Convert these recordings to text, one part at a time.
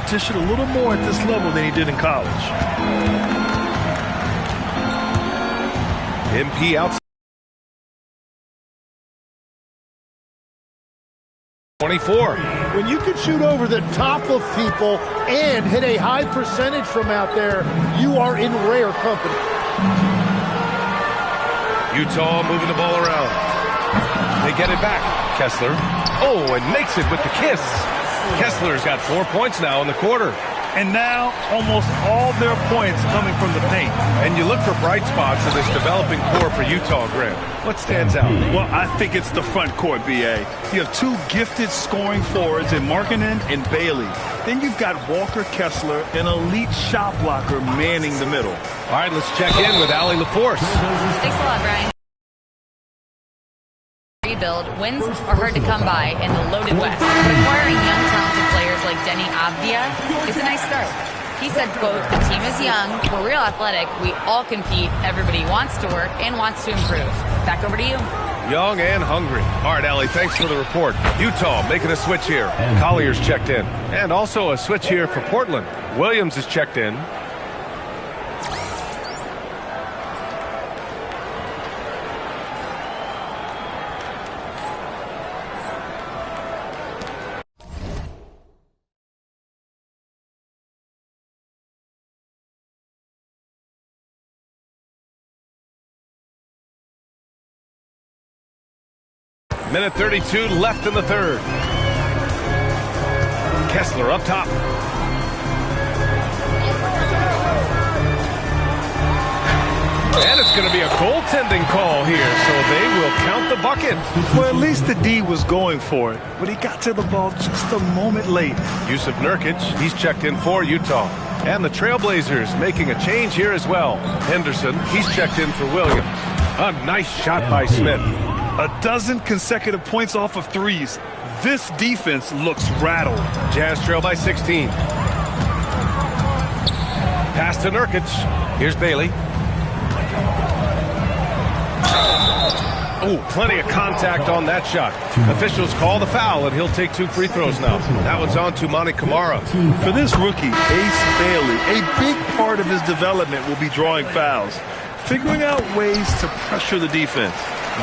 competition a little more at this level than he did in college. MP outside. 24. When you can shoot over the top of people and hit a high percentage from out there, you are in rare company. Utah moving the ball around. They get it back. Kessler. Oh, and makes it with the kiss. Kessler's got 4 points now in the quarter. And now almost all their points coming from the paint. And you look for bright spots in this developing core for Utah, Grant. What stands out? Well, I think it's the front court, B.A. You have two gifted scoring forwards in Markkanen and Bailey. Then you've got Walker Kessler, an elite shot blocker, manning the middle. All right, let's check in with Allie LaForce. Thanks a lot, Brian. Rebuild, wins are hard to come by in the loaded West, but acquiring young, talented players like Denny Avdia is a nice start. He said, quote, "The team is young, we're real athletic, we all compete, everybody wants to work and wants to improve." Back over to you. Young and hungry. All right, Allie, thanks for the report. Utah making a switch here. Collier's checked in. And also a switch here for Portland. Williams is checked in. Minute 32 left in the third. Kessler up top. And it's going to be a goaltending call here, so they will count the bucket. Well, at least the D was going for it, but he got to the ball just a moment late. Yusuf Nurkic, he's checked in for Utah. And the Trailblazers making a change here as well. Henderson, he's checked in for Williams. A nice shot by Smith. A dozen consecutive points off of threes. This defense looks rattled. Jazz trail by 16. Pass to Nurkic. Here's Bailey. Oh, plenty of contact on that shot. Officials call the foul, and he'll take 2 free throws now. That one's on to Monty Kamara. For this rookie, Ace Bailey, a big part of his development will be drawing fouls, figuring out ways to pressure the defense.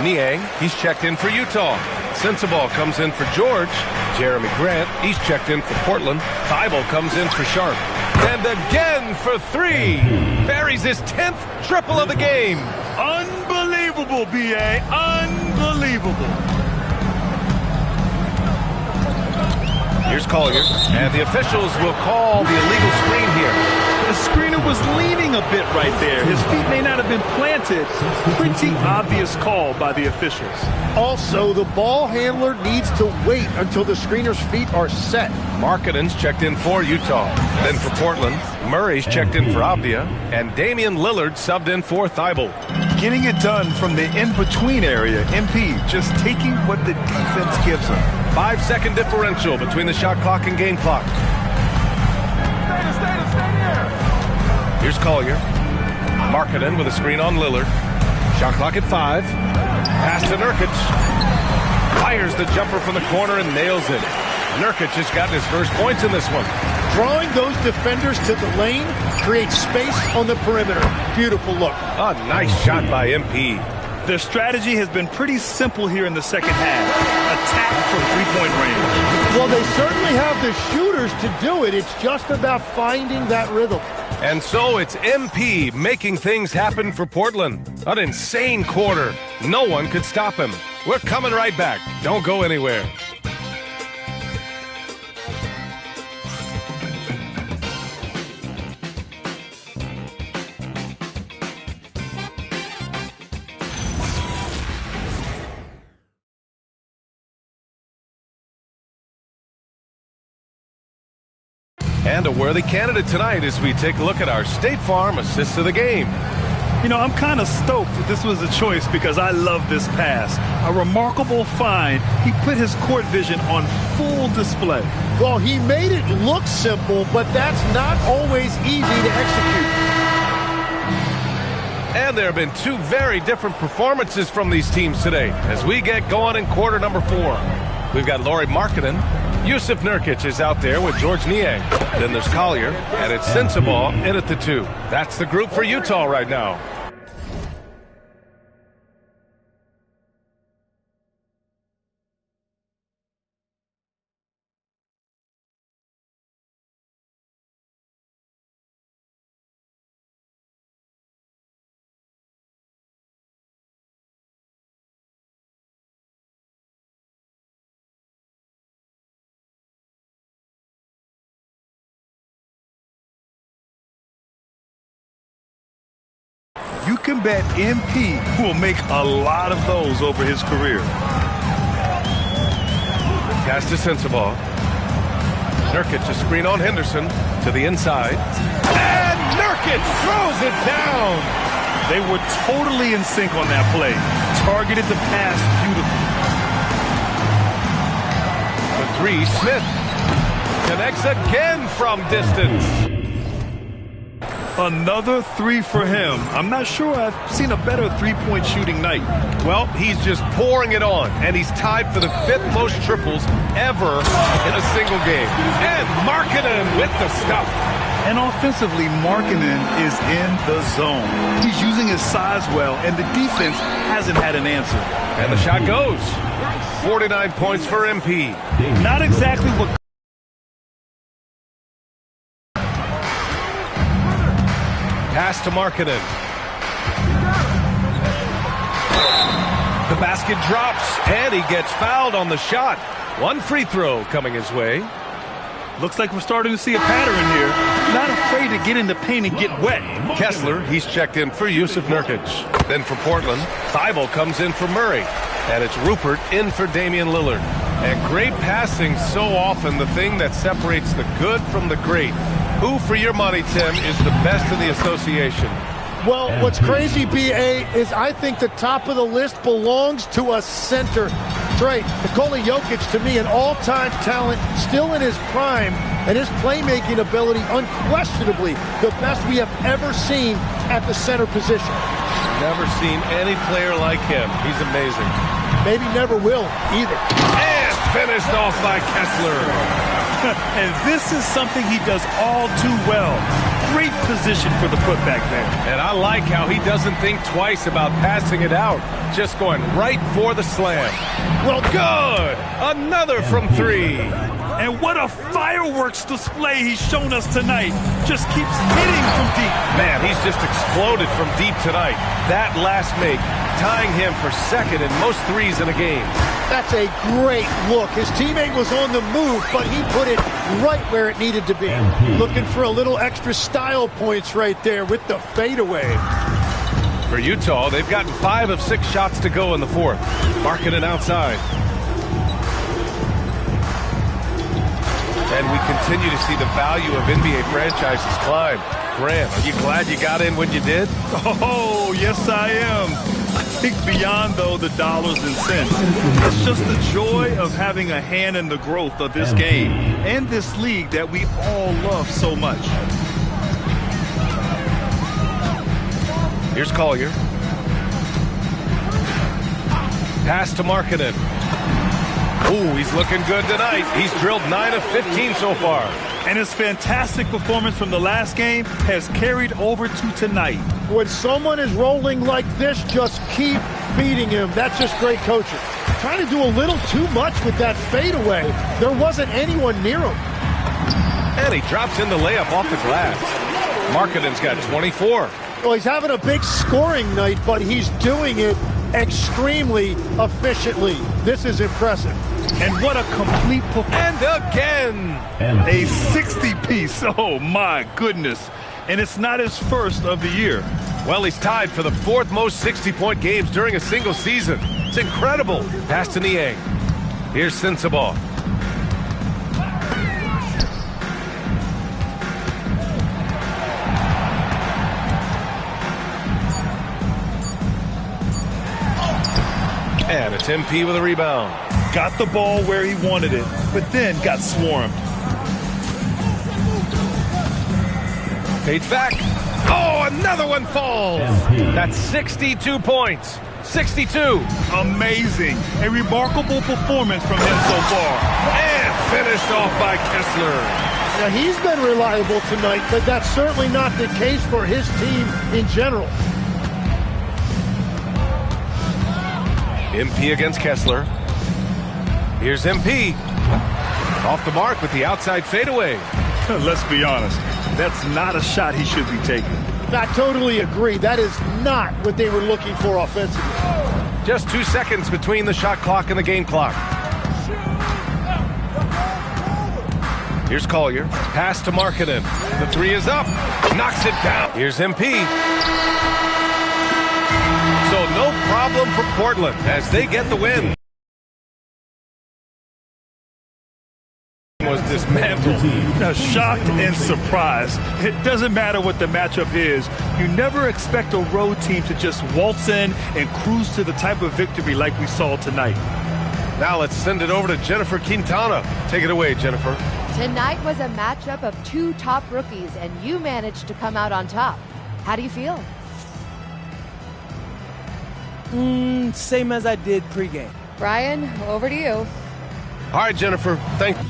Niang, he's checked in for Utah. Sensabaugh comes in for George. Jeremy Grant, he's checked in for Portland. Thibault comes in for Sharp. And again for 3. Buries his 10th triple of the game. Unbelievable, B.A. Unbelievable. Here's Collier. And the officials will call the illegal screen here. The screener was leaning a bit right there. His feet may not have been planted. Pretty obvious call by the officials. Also, the ball handler needs to wait until the screener's feet are set. Markkanen's checked in for Utah. Then for Portland, Murray's checked in for Avdia. And Damian Lillard subbed in for Thibault. Getting it done from the in-between area. MP just taking what the defense gives him. 5-second differential between the shot clock and game clock. Here's Collier. Markkanen with a screen on Lillard. Shot clock at 5. Pass to Nurkic. Fires the jumper from the corner and nails it. Nurkic has gotten his first points in this one. Drawing those defenders to the lane creates space on the perimeter. Beautiful look. A nice shot by MP. Their strategy has been pretty simple here in the second half. Attack from three-point range. Well, they certainly have the shooters to do it. It's just about finding that rhythm. And so it's MP making things happen for Portland. An insane quarter. No one could stop him. We're coming right back. Don't go anywhere. And a worthy candidate tonight as we take a look at our State Farm assist of the game. You know, I'm kind of stoked that this was a choice because I love this pass. A remarkable find. He put his court vision on full display. Well, he made it look simple, but that's not always easy to execute. And there have been 2 very different performances from these teams today as we get going in quarter number 4. We've got Lauri Markkanen Yusuf Nurkic is out there with George Niang. Then there's Collier, and it's Sensabaugh in at the 2. That's the group for Utah right now. You can bet MP will make a lot of those over his career. Pass to Sensabaugh. Nurkic a screen on Henderson to the inside. And Nurkic throws it down. They were totally in sync on that play. Targeted the pass beautifully. The 3, Smith. Connects again from distance. Another 3 for him. I'm not sure I've seen a better three-point shooting night. Well, he's just pouring it on, and he's tied for the 5th most triples ever in a single game. And Markkanen with the stuff. And offensively, Markkanen is in the zone. He's using his size well, and the defense hasn't had an answer. And the shot goes. 49 points for MP. Not exactly what... Pass to Markkanen. The basket drops, and he gets fouled on the shot. 1 free throw coming his way. Looks like we're starting to see a pattern here. Not afraid to get in the paint and get wet. Kessler, he's checked in for Yusuf Nurkic. Then for Portland, Thibault comes in for Murray. And it's Rupert in for Damian Lillard. And great passing, so often the thing that separates the good from the great. Who, for your money, Tim, is the best in the association? Well, what's crazy, B.A., is I think the top of the list belongs to a center. Trey, Nikola Jokic, to me, an all-time talent, still in his prime, and his playmaking ability, unquestionably, the best we have ever seen at the center position. Never seen any player like him. He's amazing. Maybe never will, either. And finished off by Kessler. And this is something he does all too well. Great position for the putback there. And I like how he doesn't think twice about passing it out. Just going right for the slam. Well, good. Another from 3. And what a fireworks display he's shown us tonight. Just keeps hitting from deep. Man, he's just exploded from deep tonight. That last make, tying him for 2nd in most threes in a game. That's a great look. His teammate was on the move, but he put it right where it needed to be. Looking for a little extra style points right there with the fadeaway. For Utah, they've gotten 5 of 6 shots to go in the 4th. Markkanen outside. And we continue to see the value of NBA franchises climb. Grant, are you glad you got in when you did? Oh, yes, I am. I think beyond, though, the dollars and cents. It's just the joy of having a hand in the growth of this game and this league that we all love so much. Here's Collier. Pass to Markkanen. Ooh, he's looking good tonight. He's drilled 9 of 15 so far. And his fantastic performance from the last game has carried over to tonight. When someone is rolling like this, just keep feeding him. That's just great coaching. Trying to do a little too much with that fadeaway. There wasn't anyone near him. And he drops in the layup off the glass. Markkanen's got 24. Well, he's having a big scoring night, but he's doing it extremely efficiently. This is impressive. And what a complete performance. And again. A 60-piece. Oh, my goodness. And it's not his first of the year. Well, he's tied for the 4th most 60-point games during a single season. It's incredible. Pass to Niang. Here's Sensabaugh. And it's MP with a rebound. Got the ball where he wanted it, but then got swarmed. Fades back. Oh, another one falls. That's 62 points. 62. Amazing. A remarkable performance from him so far. And finished off by Kessler. Now, he's been reliable tonight, but that's certainly not the case for his team in general. MP against Kessler. Here's MP. Off the mark with the outside fadeaway. Let's be honest. That's not a shot he should be taking. I totally agree. That is not what they were looking for offensively. Just 2 seconds between the shot clock and the game clock. Here's Collier. Pass to Markkanen. The three is up. Knocks it down. Here's MP. So no problem for Portland as they get the win. Was dismantled. Shocked and surprised. It doesn't matter what the matchup is. You never expect a road team to just waltz in and cruise to the type of victory like we saw tonight. Now let's send it over to Jennifer Quintana. Take it away, Jennifer. Tonight was a matchup of two top rookies, and you managed to come out on top. How do you feel? Same as I did pregame. Brian, over to you. All right, Jennifer. Thank you.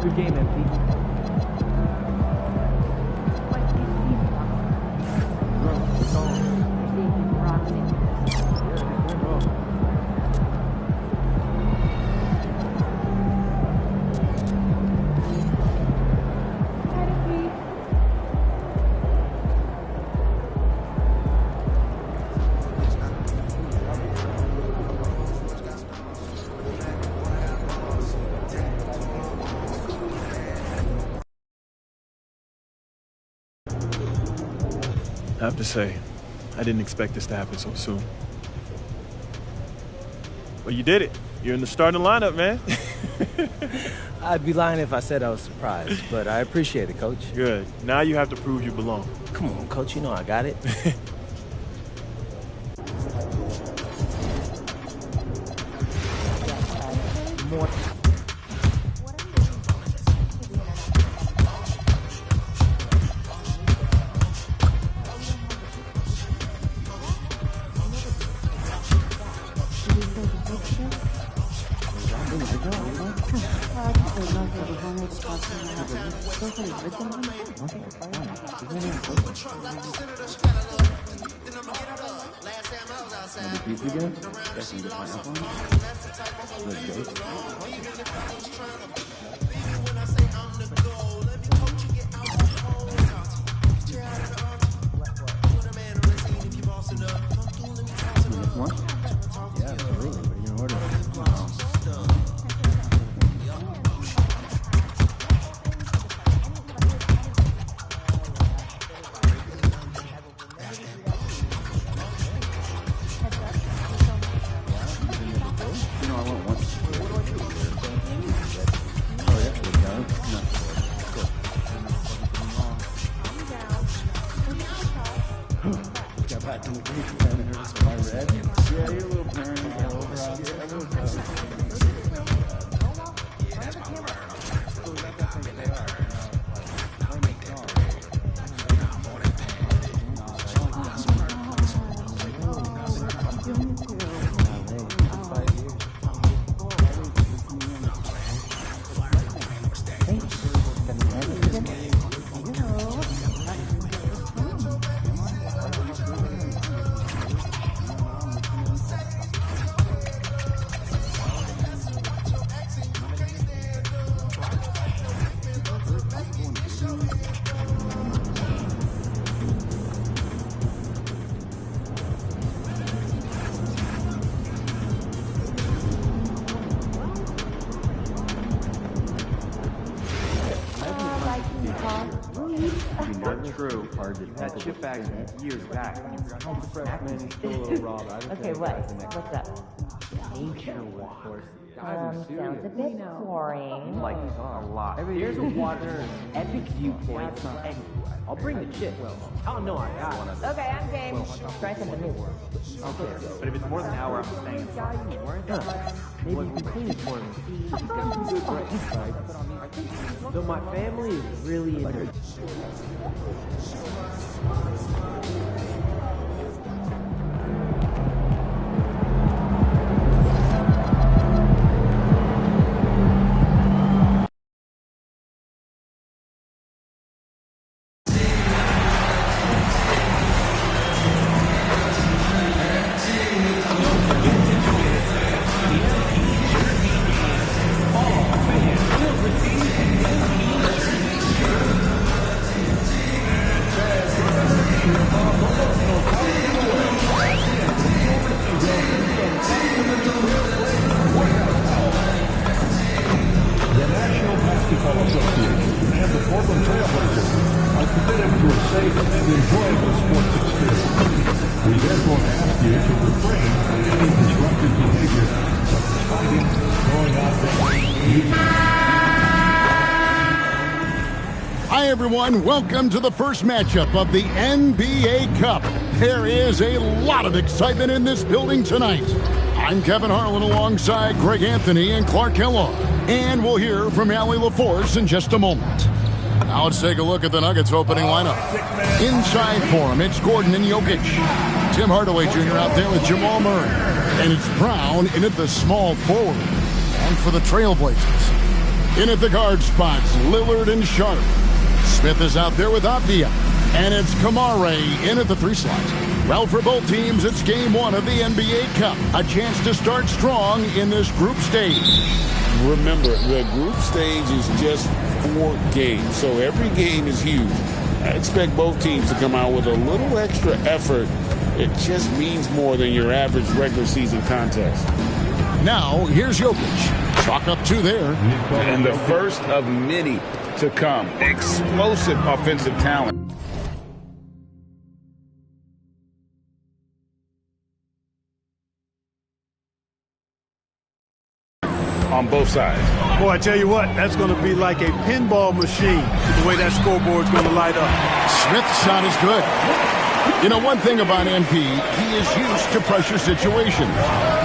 Good game, MP. I have to say, I didn't expect this to happen so soon. Well, you did it. You're in the starting lineup, man. I'd be lying if I said I was surprised, but I appreciate it, Coach. Good. Now you have to prove you belong. Come on, Coach, you know I got it. True. You had chip bags years back. Okay, what? What's up? Nature walk. Sounds a bit boring. Like these are a lot. Here's a water epic viewpoint anywhere. I'll bring the chick. Oh no, I got it. Okay, I'm game. Try something new. Okay, but if it's more than an hour, I'm staying inside. Maybe you can clean it for me. So my family is really into Hi, everyone. Welcome to the first matchup of the NBA Cup. There is a lot of excitement in this building tonight. I'm Kevin Harlan alongside Greg Anthony and Clark Kellogg. And we'll hear from Allie LaForce in just a moment. Now let's take a look at the Nuggets opening lineup. Inside for him, it's Gordon and Jokic. Tim Hardaway Jr. out there with Jamal Murray. And it's Brown in at the small forward. And for the Trailblazers, in at the guard spots, Lillard and Sharp. Smith is out there with Avdia. And it's Kamare in at the 3 slot. Well, for both teams, it's game 1 of the NBA Cup. A chance to start strong in this group stage. Remember, the group stage is just 4 games, so every game is huge. I expect both teams to come out with a little extra effort. It just means more than your average regular season contest. Now, here's Jokic. Chalk up 2 there. And the first of many to come. Explosive offensive talent. On both sides. Boy, I tell you what, that's going to be like a pinball machine, the way that scoreboard's going to light up. Smith's shot is good. You know, one thing about MP, he is used to pressure situations.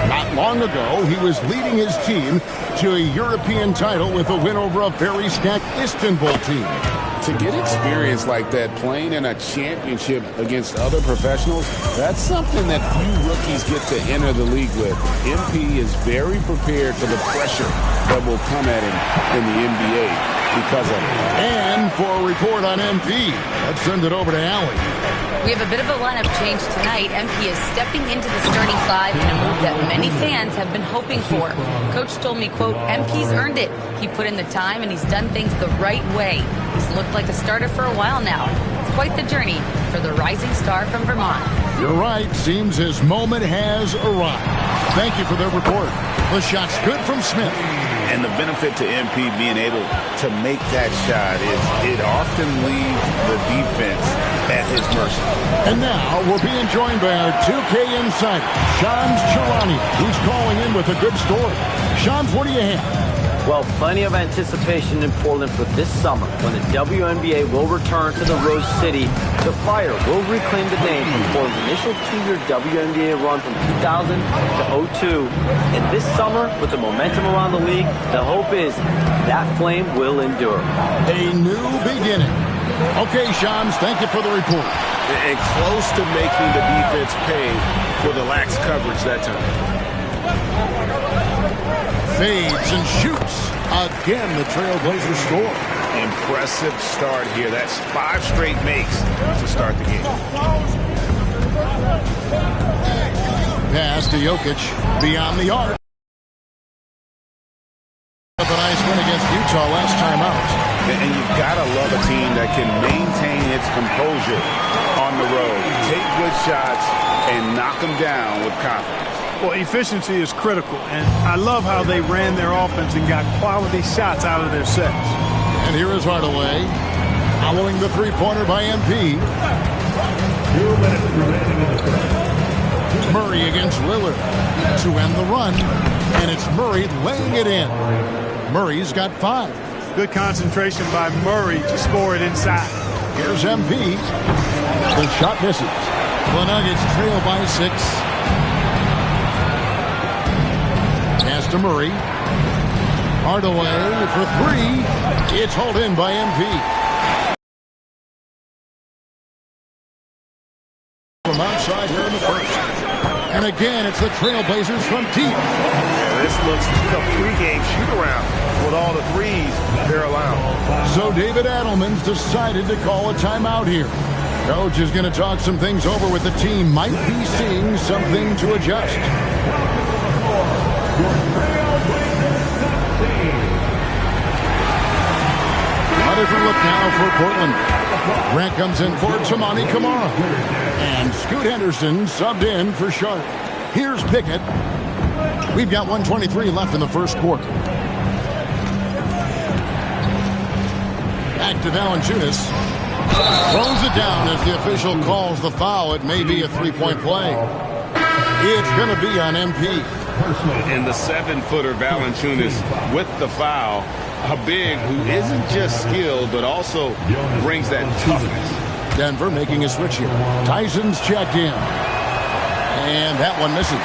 Not long ago, he was leading his team to a European title with a win over a very stacked Istanbul team. To get experience like that, playing in a championship against other professionals, that's something that few rookies get to enter the league with. MP is very prepared for the pressure that will come at him in the NBA because of it. And for a report on MP, let's send it over to Allie. We have a bit of a lineup change tonight. MP is stepping into the starting 5 in a move that many fans have been hoping for. Coach told me, quote, MP's earned it. He put in the time and he's done things the right way. He's looked like a starter for a while now. It's quite the journey for the rising star from Vermont. You're right. Seems his moment has arrived. Thank you for the report. The shot's good from Smith. And the benefit to MP being able to make that shot is it often leaves the defense at his mercy. And now we're being joined by our 2K insider, Shams Charania, who's calling in with a good story. Shams, what do you have? Well, plenty of anticipation in Portland for this summer when the WNBA will return to the Rose City. The Fire will reclaim the name from Portland's initial 2-year WNBA run from 2000 to 02. And this summer, with the momentum around the league, the hope is that flame will endure. A new beginning. Okay, Shams, thank you for the report. And close to making the defense pay for the lax coverage that time. Fades and shoots. Again, the Trailblazers score. Impressive start here. That's 5 straight makes to start the game. Pass to Jokic beyond the arc. A nice win against Utah last time out. And you've got to love a team that can maintain its composure on the road. Take good shots and knock them down with confidence. Well, efficiency is critical, and I love how they ran their offense and got quality shots out of their sets. And here is Hardaway, following the three-pointer by MP. Murray against Lillard to end the run. And it's Murray laying it in. Murray's got 5. Good concentration by Murray to score it inside. Here's MP. The shot misses. The Nuggets trail by 6. Pass to Murray. Hardaway for 3. It's hauled in by MP. From outside here in the first. And again, it's the Trailblazers from deep. This looks like a pregame shoot-around with all the threes they're allowing. So David Adelman's decided to call a timeout here. Coach is going to talk some things over with the team. Might be seeing something to adjust. A different look now for Portland. Grant comes in for Tamani Kamara. And Scoot Henderson subbed in for Sharp. Here's Pickett. We've got 1:23 left in the first quarter. Back to Valanciunas. Throws it down as the official calls the foul. It may be a three-point play. It's going to be on MP. And the 7-footer Valanciunas with the foul. A big who isn't just skilled, but also brings that toughness. Denver making a switch here. Tyson's checked in. And that one misses.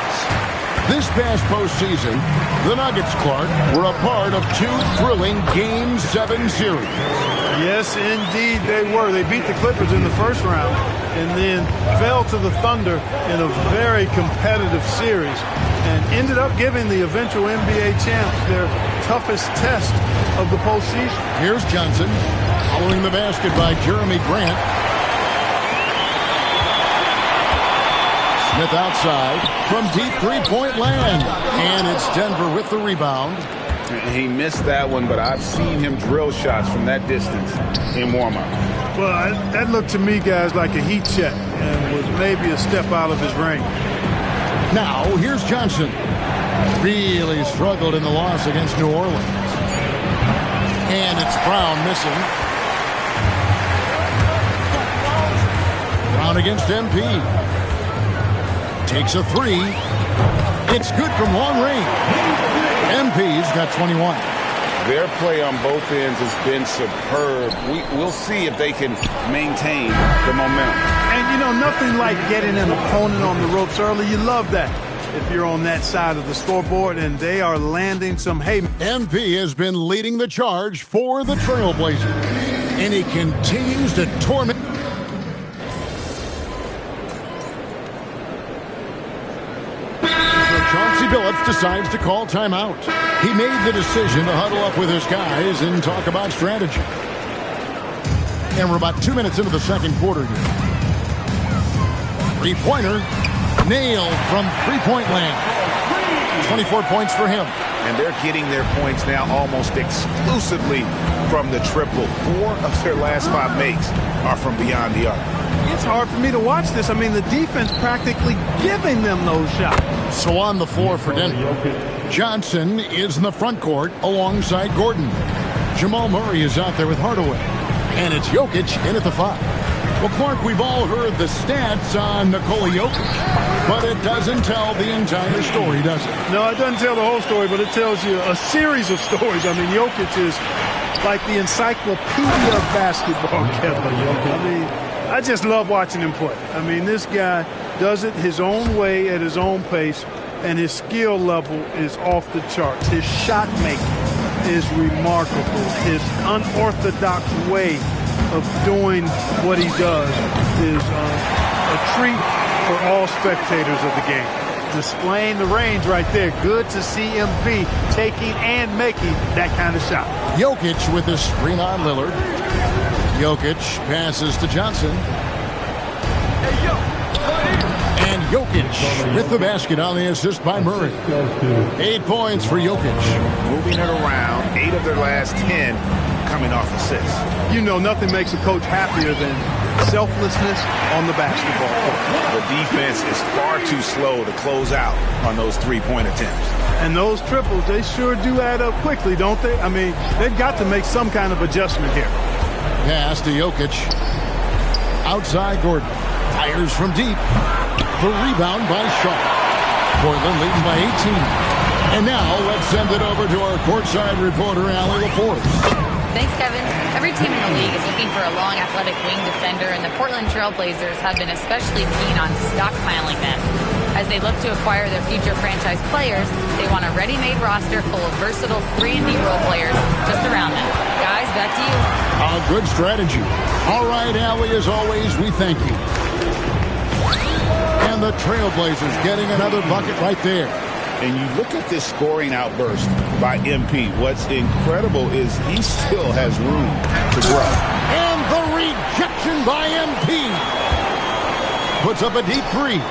This past postseason, the Nuggets, Clark, were a part of 2 thrilling Game 7 series. Yes, indeed they were. They beat the Clippers in the first round and then fell to the Thunder in a very competitive series and ended up giving the eventual NBA champs their toughest test of the postseason. Here's Johnson following the basket by Jeremy Grant. Smith outside from deep three-point land. And it's Denver with the rebound. He missed that one, but I've seen him drill shots from that distance in warm-up. Well, that looked to me, guys, like a heat check and was maybe a step out of his range. Now, here's Johnson. Really struggled in the loss against New Orleans. And it's Brown missing. Brown against MP. Takes a 3. It's good from long range. MP's got 21. Their play on both ends has been superb. We'll see if they can maintain the momentum. And, you know, nothing like getting an opponent on the ropes early. You love that if you're on that side of the scoreboard, and they are landing some hay. MP has been leading the charge for the Trailblazers, and he continues to torment. Chauncey Billups decides to call timeout. He made the decision to huddle up with his guys and talk about strategy. And we're about 2 minutes into the second quarter here. Three-pointer nailed from three-point land. 24 points for him. And they're getting their points now almost exclusively from the triple. 4 of their last 5 makes are from beyond the arc. It's hard for me to watch this. I mean, the defense practically giving them those shots. So on the floor for Denver, Johnson is in the front court alongside Gordon. Jamal Murray is out there with Hardaway. And it's Jokic in at the 5. Well, Clark, we've all heard the stats on Nikola Jokic, but it doesn't tell the entire story, does it? No, it doesn't tell the whole story, but it tells you a series of stories. I mean, Jokic is like the encyclopedia of basketball, Kevin. I mean, I just love watching him play. I mean, this guy does it his own way at his own pace, and his skill level is off the charts. His shot making is remarkable. His unorthodox way of doing what he does is a treat for all spectators of the game. Displaying the range right there. Good to see MP taking and making that kind of shot. Jokic with his screen on Lillard. Jokic passes to Johnson. And Jokic with the basket on the assist by Murray. 8 points for Jokic. Moving it around, 8 of their last 10 coming off assists. You know, nothing makes a coach happier than selflessness on the basketball court. The defense is far too slow to close out on those three-point attempts. And those triples, they sure do add up quickly, don't they? I mean, they've got to make some kind of adjustment here. Pass to Jokic. Outside Gordon. Fires from deep. The rebound by Shaw. Portland leading by 18. And now let's send it over to our courtside reporter, Allie LaForce. Thanks, Kevin. Every team in the league is looking for a long, athletic wing defender, and the Portland Trail Blazers have been especially keen on stockpiling them. As they look to acquire their future franchise players, they want a ready-made roster full of versatile 3 and D role players just around them. Guys, back to you. A good strategy. All right, Allie, as always, we thank you. And the Trailblazers getting another bucket right there. And you look at this scoring outburst by MP. What's incredible is he still has room to grow. And the rejection by MP. Puts up a deep 3.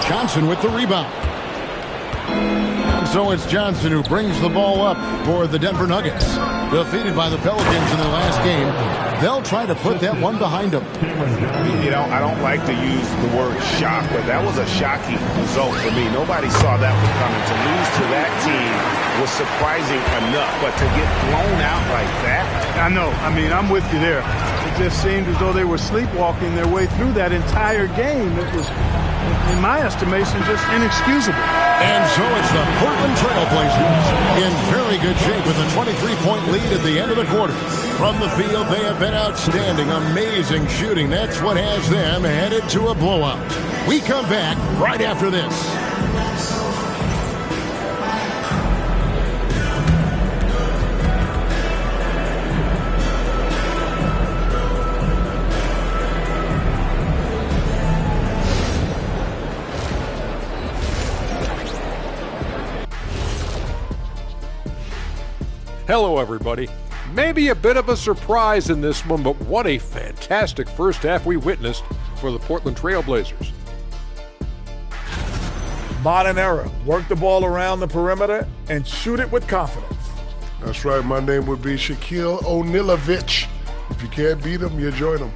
Johnson with the rebound. And so it's Johnson who brings the ball up for the Denver Nuggets. Defeated by the Pelicans in their last game. They'll try to put that one behind them. You know, I don't like to use the word shock, but that was a shocking result for me. Nobody saw that one coming. To lose to that team was surprising enough, but to get blown out like that? I know. I mean, I'm with you there. It just seemed as though they were sleepwalking their way through that entire game. It was, in my estimation, just inexcusable. And so it's the Portland Trail Blazers in very good shape with a 23-point lead at the end of the quarter. From the field, they have been outstanding, amazing shooting. That's what has them headed to a blowout. We come back right after this. Hello, everybody. Maybe a bit of a surprise in this one, but what a fantastic first half we witnessed for the Portland Trail Blazers. Modern era. Work the ball around the perimeter and shoot it with confidence. That's right. My name would be Shaquille O'Nealovich. If you can't beat him, you join him.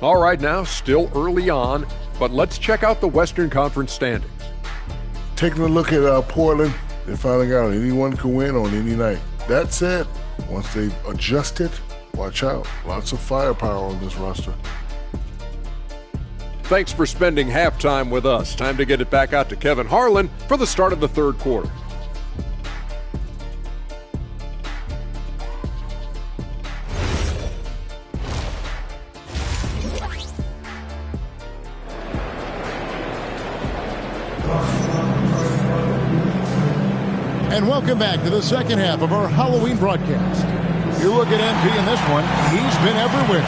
All right, now, still early on, but let's check out the Western Conference standings. Taking a look at Portland and finding out anyone can win on any night. That said, once they've adjusted, watch out. Lots of firepower on this roster. Thanks for spending halftime with us. Time to get it back out to Kevin Harlan for the start of the third quarter. And welcome back to the second half of our Halloween broadcast. You look at MP in this one, he's been everywhere.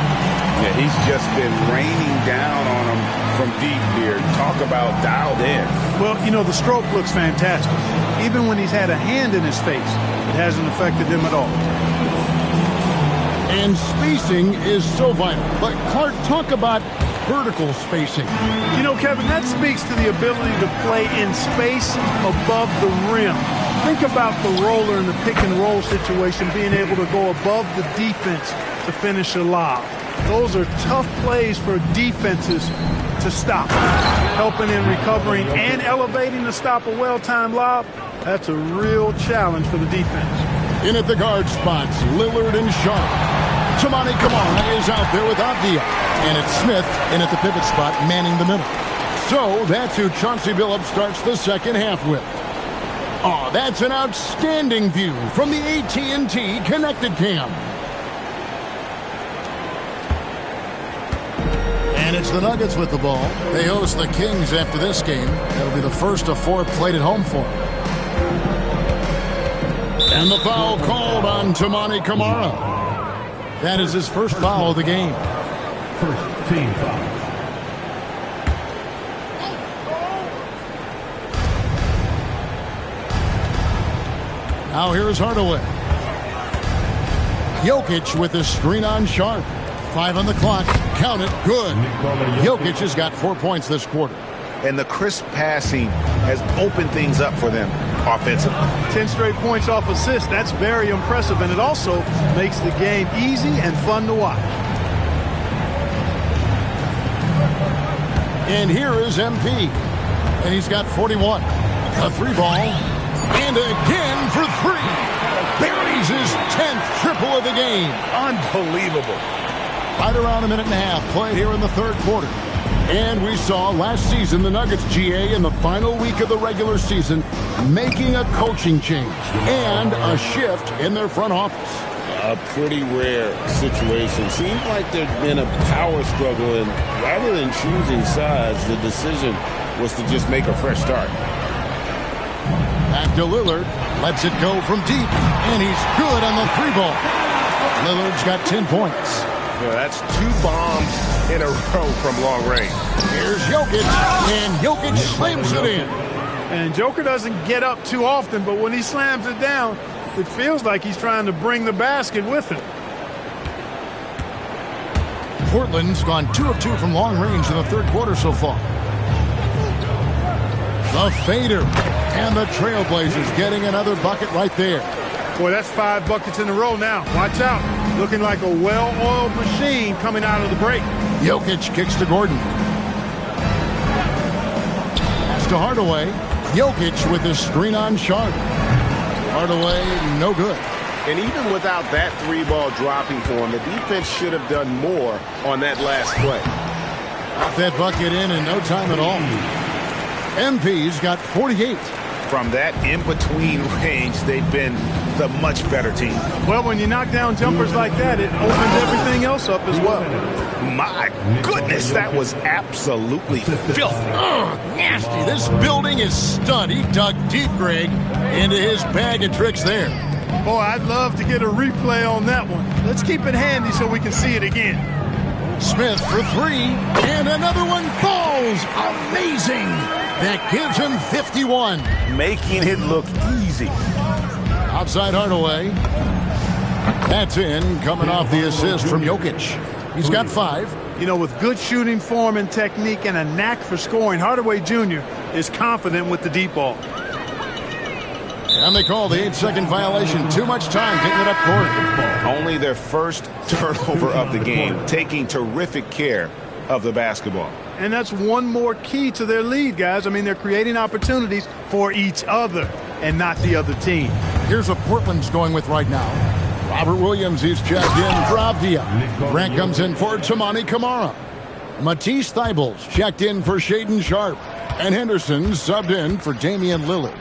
Yeah, he's just been raining down on him from deep here. Talk about dialed in. Well, you know, the stroke looks fantastic. Even when he's had a hand in his face, it hasn't affected him at all. And spacing is so vital. But Clark, talk about vertical spacing. You know, Kevin, that speaks to the ability to play in space above the rim. Think about the roller in the pick and roll situation, being able to go above the defense to finish a lob. Those are tough plays for defenses to stop. Helping in recovering and elevating to stop a well-timed lob, That's a real challenge for the defense. In at the guard spots, Lillard and Sharp. Tamani Kamara is out there with Avdia. And it's Smith in at the pivot spot, manning the middle. So that's who Chauncey Billups starts the second half with. Oh, that's an outstanding view from the AT&T Connected Cam. And it's the Nuggets with the ball. They host the Kings after this game. That'll be the first of 4 played at home for them. And the foul called on Tamani Kamara. That is his first foul of the game. First team foul. Now here's Hardaway. Jokic with the screen on Sharp. 5 on the clock. Count it. Good. Jokic has got 4 points this quarter. And the crisp passing has opened things up for them offensively. 10 straight points off assists. That's very impressive. And it also makes the game easy and fun to watch. And here is MP. And he's got 41. A 3-ball. And again for 3. Buries his 10th triple of the game. Unbelievable. Right around a minute and a half played here in the third quarter. And we saw last season the Nuggets GA in the final week of the regular season making a coaching change and a shift in their front office. A pretty rare situation. Seems like there's been a power struggle, and rather than choosing sides, the decision was to just make a fresh start. Back to Lillard. Lets it go from deep. And he's good on the 3-ball. Lillard's got 10 points. Yeah, that's 2 bombs in a row from long range. Here's Jokic. And Jokic slams it in. And Joker doesn't get up too often, but when he slams it down, it feels like he's trying to bring the basket with him. Portland's gone 2 of 2 from long range in the third quarter so far. The fader. And the Trailblazers getting another bucket right there. Boy, that's 5 buckets in a row now. Watch out. Looking like a well-oiled machine coming out of the break. Jokic kicks to Gordon. Pass to Hardaway. Jokic with the screen on Sharp. Hardaway, no good. And even without that 3-ball dropping for him, the defense should have done more on that last play. Got that bucket in no time at all. MP's got 48. From that in-between range, they've been the much better team. Well, when you knock down jumpers like that, it opens everything else up as well. My goodness, that was absolutely filthy. Oh, nasty. This building is stud. He dug deep, Greg, into his bag of tricks there. Boy, I'd love to get a replay on that one. Let's keep it handy so we can see it again. Smith for 3, and another one falls. Amazing. That gives him 51. Making it look easy. Outside Hardaway. That's in, coming off the assist from Jokic. He's got 5. You know, with good shooting form and technique and a knack for scoring, Hardaway Jr. is confident with the deep ball. And they call the 8-second violation. Too much time getting it up court. Only their first turnover of the game, taking terrific care of the basketball. And that's one more key to their lead, guys. I mean, they're creating opportunities for each other and not the other team. Here's what Portland's going with right now. Robert Williams is checked in for Avdia. Grant comes in for Tamani Kamara. Matisse Thybulle's checked in for Shaedon Sharp. And Henderson subbed in for Damian Lillard.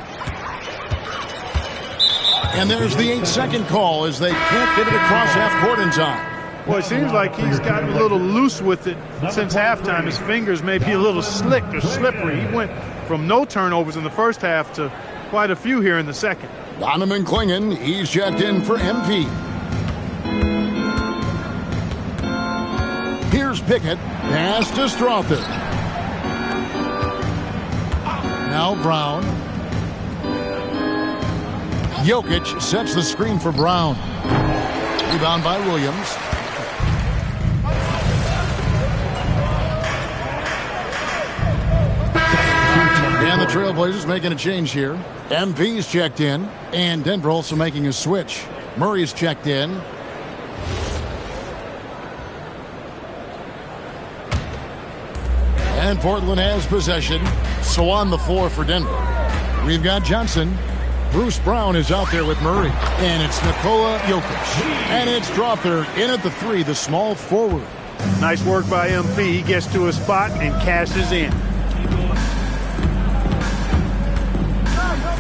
And there's the 8-second call as they can't get it across half court in time. Well, it seems like he's gotten a little loose with it since halftime. His fingers may be a little slick or slippery. He went from no turnovers in the first half to quite a few here in the second. Donovan Clingan, he's checked in for MP. Here's Pickett, pass to Strother. Now Brown. Jokic sets the screen for Brown. Rebound by Williams. And the Trailblazers making a change here. MP's checked in. And Denver also making a switch. Murray's checked in. And Portland has possession. So on the floor for Denver, we've got Johnson. Bruce Brown is out there with Murray. And it's Nikola Jokic. And it's Strother in at the 3, the small forward. Nice work by MP. He gets to a spot and cashes in.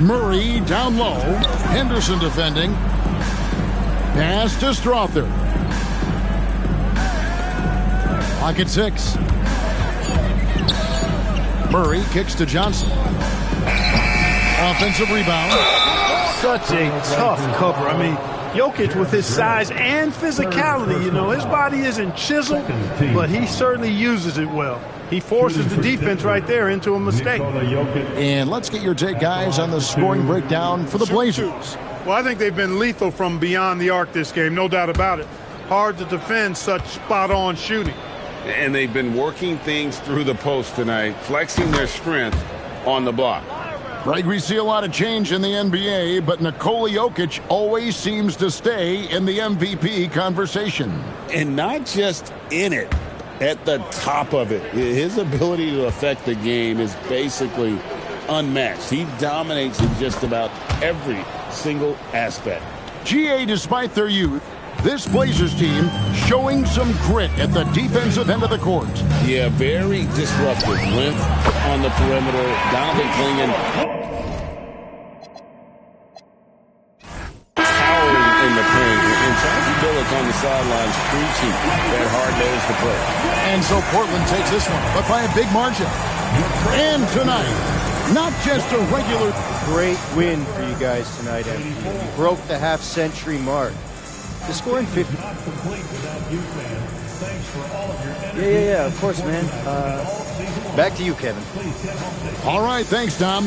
Murray down low. Henderson defending. Pass to Strother. Clock at 6. Murray kicks to Johnson. Offensive rebound. Such a tough cover. I mean, Jokic with his size and physicality, you know, his body isn't chiseled, but he certainly uses it well. He forces the defense right there into a mistake. And let's get your take, guys, on the scoring breakdown for the Blazers. Well, I think they've been lethal from beyond the arc this game, no doubt about it. Hard to defend such spot-on shooting. And they've been working things through the post tonight, flexing their strength on the block. Greg, we see a lot of change in the NBA, but Nikola Jokic always seems to stay in the MVP conversation. And not just in it, at the top of it. His ability to affect the game is basically unmatched. He dominates in just about every single aspect. GA, despite their youth, this Blazers team showing some grit at the defensive end of the court. Yeah, very disruptive. Length on the perimeter. Donovan clinging. Towering in the paint. And Chauncey Billups on the sidelines preaching that hard-nosed approach. And so Portland takes this one, but by a big margin. And tonight, not just a regular... Great win for you guys tonight, MP. You broke the half-century mark. The scoring 50. Yeah, of course, man. Back to you, Kevin. All right, thanks, Tom.